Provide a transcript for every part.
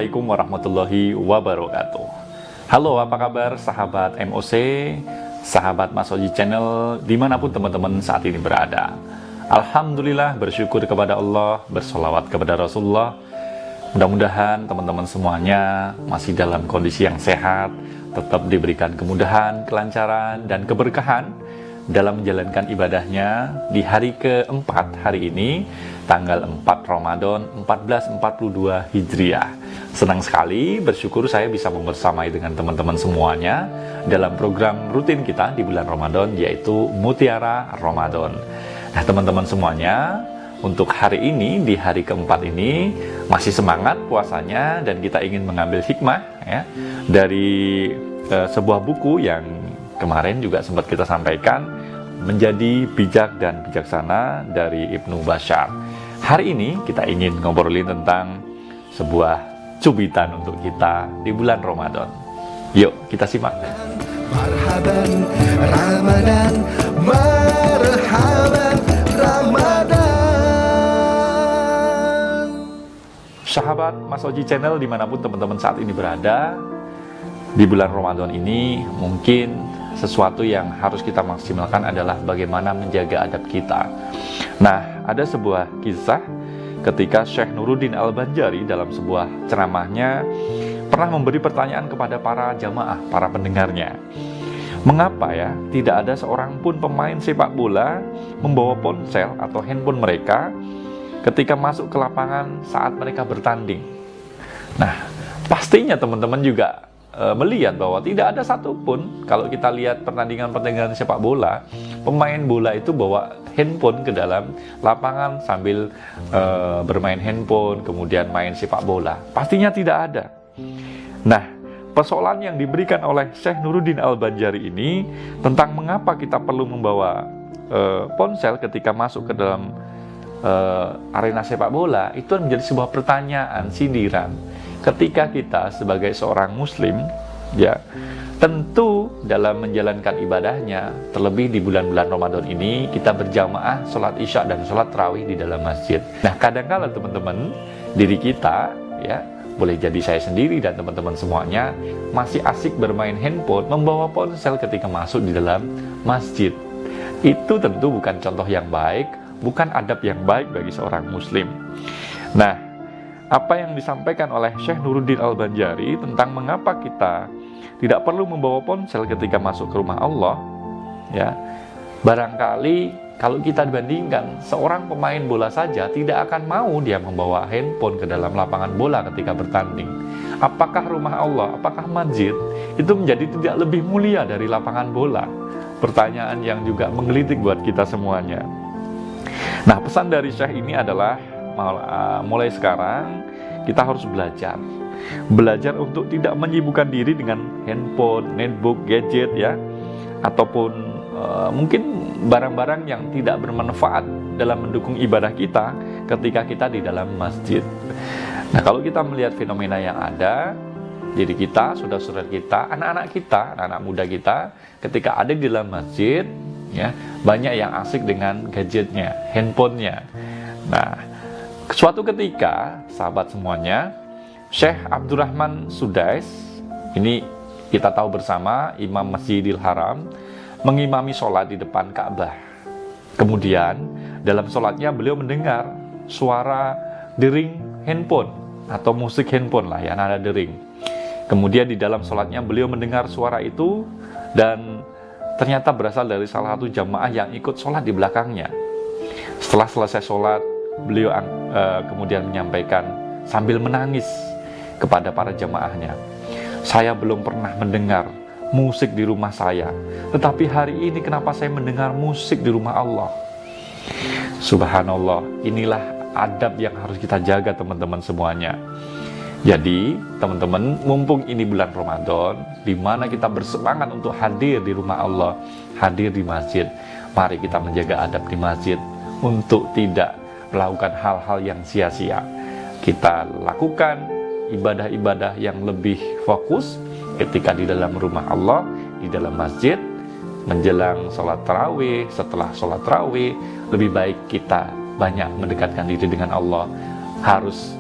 Assalamualaikum warahmatullahi wabarakatuh. Halo, apa kabar sahabat MOC, sahabat Mas Oji Channel, dimanapun teman-teman saat ini berada. Alhamdulillah, bersyukur kepada Allah, bersolawat kepada Rasulullah. Mudah-mudahan teman-teman semuanya masih dalam kondisi yang sehat, tetap diberikan kemudahan, kelancaran, dan keberkahan dalam menjalankan ibadahnya di hari keempat hari ini, tanggal 4 Ramadan 1442 Hijriah. Senang sekali, bersyukur saya bisa membersamai dengan teman-teman semuanya dalam program rutin kita di bulan Ramadan, yaitu Mutiara Ramadan. Nah teman-teman semuanya, untuk hari ini, di hari keempat ini, masih semangat puasanya, dan kita ingin mengambil hikmah ya, dari sebuah buku yang kemarin juga sempat kita sampaikan, Menjadi Bijak dan Bijaksana dari Ibnu Bashar. Hari ini kita ingin ngobrolin tentang sebuah cubitan untuk kita di bulan Ramadan. Yuk kita simak. Marhaban Ramadan, marhaban Ramadan. Sahabat Mas Oji Channel dimanapun teman-teman saat ini berada, di bulan Ramadan ini mungkin sesuatu yang harus kita maksimalkan adalah bagaimana menjaga adab kita. Nah, ada sebuah kisah ketika Syekh Nuruddin Al-Banjari dalam sebuah ceramahnya pernah memberi pertanyaan kepada para jamaah, para pendengarnya. Mengapa ya tidak ada seorang pun pemain sepak bola membawa ponsel atau handphone mereka ketika masuk ke lapangan saat mereka bertanding? Nah, pastinya teman-teman juga melihat bahwa tidak ada satupun, kalau kita lihat pertandingan-pertandingan sepak bola, pemain bola itu bawa handphone ke dalam lapangan sambil bermain handphone, kemudian main sepak bola. Pastinya tidak ada. Nah, persoalan yang diberikan oleh Syekh Nuruddin Al-Banjari ini tentang mengapa kita perlu membawa ponsel ketika masuk ke dalam arena sepak bola, itu menjadi sebuah pertanyaan, sindiran. Ketika kita sebagai seorang muslim, ya tentu dalam menjalankan ibadahnya, terlebih di bulan-bulan Ramadan ini, kita berjamaah sholat isya dan sholat tarawih di dalam masjid. Nah, kadang-kala teman-teman, diri kita, ya boleh jadi saya sendiri dan teman-teman semuanya, masih asik bermain handphone, membawa ponsel ketika masuk di dalam masjid. Itu tentu bukan contoh yang baik, bukan adab yang baik bagi seorang muslim. Nah, apa yang disampaikan oleh Syekh Nuruddin Al-Banjari tentang mengapa kita tidak perlu membawa ponsel ketika masuk ke rumah Allah, ya barangkali kalau kita dibandingkan, seorang pemain bola saja tidak akan mau dia membawa handphone ke dalam lapangan bola ketika bertanding. Apakah rumah Allah, apakah masjid itu menjadi tidak lebih mulia dari lapangan bola? Pertanyaan yang juga menggelitik buat kita semuanya. Nah, pesan dari Syekh ini adalah mulai sekarang kita harus belajar untuk tidak menyibukkan diri dengan handphone, netbook, gadget ya, ataupun mungkin barang-barang yang tidak bermanfaat dalam mendukung ibadah kita ketika kita di dalam masjid. Nah, kalau kita melihat fenomena yang ada, diri kita, saudara-saudara kita, anak-anak kita, anak-anak muda kita, ketika ada di dalam masjid, ya banyak yang asik dengan gadgetnya, handphonenya. Nah, suatu ketika, sahabat semuanya, Syekh Abdurrahman Sudais, ini kita tahu bersama, Imam Masjidil Haram, mengimami sholat di depan Ka'bah. Kemudian, dalam sholatnya beliau mendengar suara dering handphone, atau musik handphone lah ya, nada dering. Kemudian di dalam sholatnya beliau mendengar suara itu, dan ternyata berasal dari salah satu jamaah yang ikut sholat di belakangnya. Setelah selesai sholat, beliau kemudian menyampaikan sambil menangis kepada para jamaahnya, saya belum pernah mendengar musik di rumah saya, tetapi hari ini kenapa saya mendengar musik di rumah Allah? Subhanallah, inilah adab yang harus kita jaga teman-teman semuanya. Jadi teman-teman, mumpung ini bulan Ramadan, di mana kita bersemangat untuk hadir di rumah Allah, hadir di masjid, mari kita menjaga adab di masjid untuk tidak melakukan hal-hal yang sia-sia. Kita lakukan ibadah-ibadah yang lebih fokus ketika di dalam rumah Allah, di dalam masjid, menjelang sholat tarawih, setelah sholat tarawih, lebih baik kita banyak mendekatkan diri dengan Allah. Harus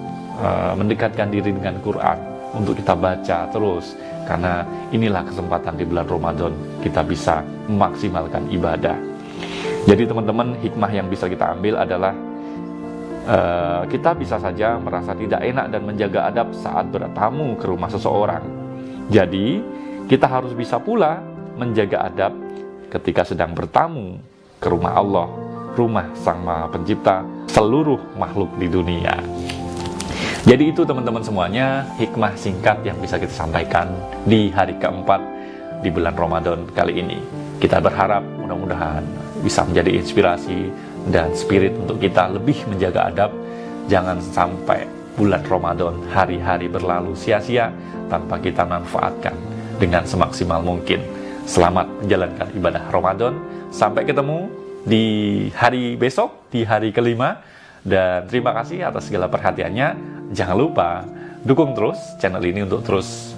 mendekatkan diri dengan Quran, untuk kita baca terus, karena inilah kesempatan di bulan Ramadan kita bisa memaksimalkan ibadah. Jadi teman-teman, hikmah yang bisa kita ambil adalah kita bisa saja merasa tidak enak dan menjaga adab saat bertamu ke rumah seseorang. Jadi kita harus bisa pula menjaga adab ketika sedang bertamu ke rumah Allah, rumah Sang Maha Pencipta seluruh makhluk di dunia. Jadi itu teman-teman semuanya, hikmah singkat yang bisa kita sampaikan di hari keempat di bulan Ramadan kali ini. Kita berharap mudah-mudahan bisa menjadi inspirasi dan spirit untuk kita lebih menjaga adab. Jangan sampai bulan Ramadan, hari-hari berlalu sia-sia tanpa kita manfaatkan dengan semaksimal mungkin. Selamat menjalankan ibadah Ramadan. Sampai ketemu di hari besok, di hari kelima. Dan terima kasih atas segala perhatiannya. Jangan lupa dukung terus channel ini untuk terus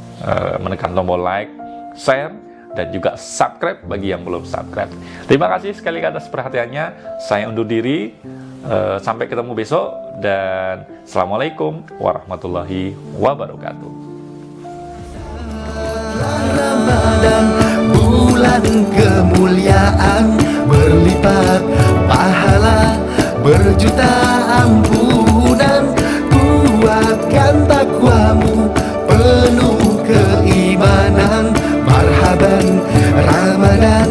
menekan tombol like, share, dan juga subscribe bagi yang belum subscribe. Terima kasih sekali atas perhatiannya. Saya undur diri. Sampai ketemu besok. Dan Assalamualaikum warahmatullahi wabarakatuh. Ramadan, bulan kemuliaan, berlipat pahala, berjuta ampunan. Kuatkan takwamu, penuh keimanan. Marhaban Ramadan,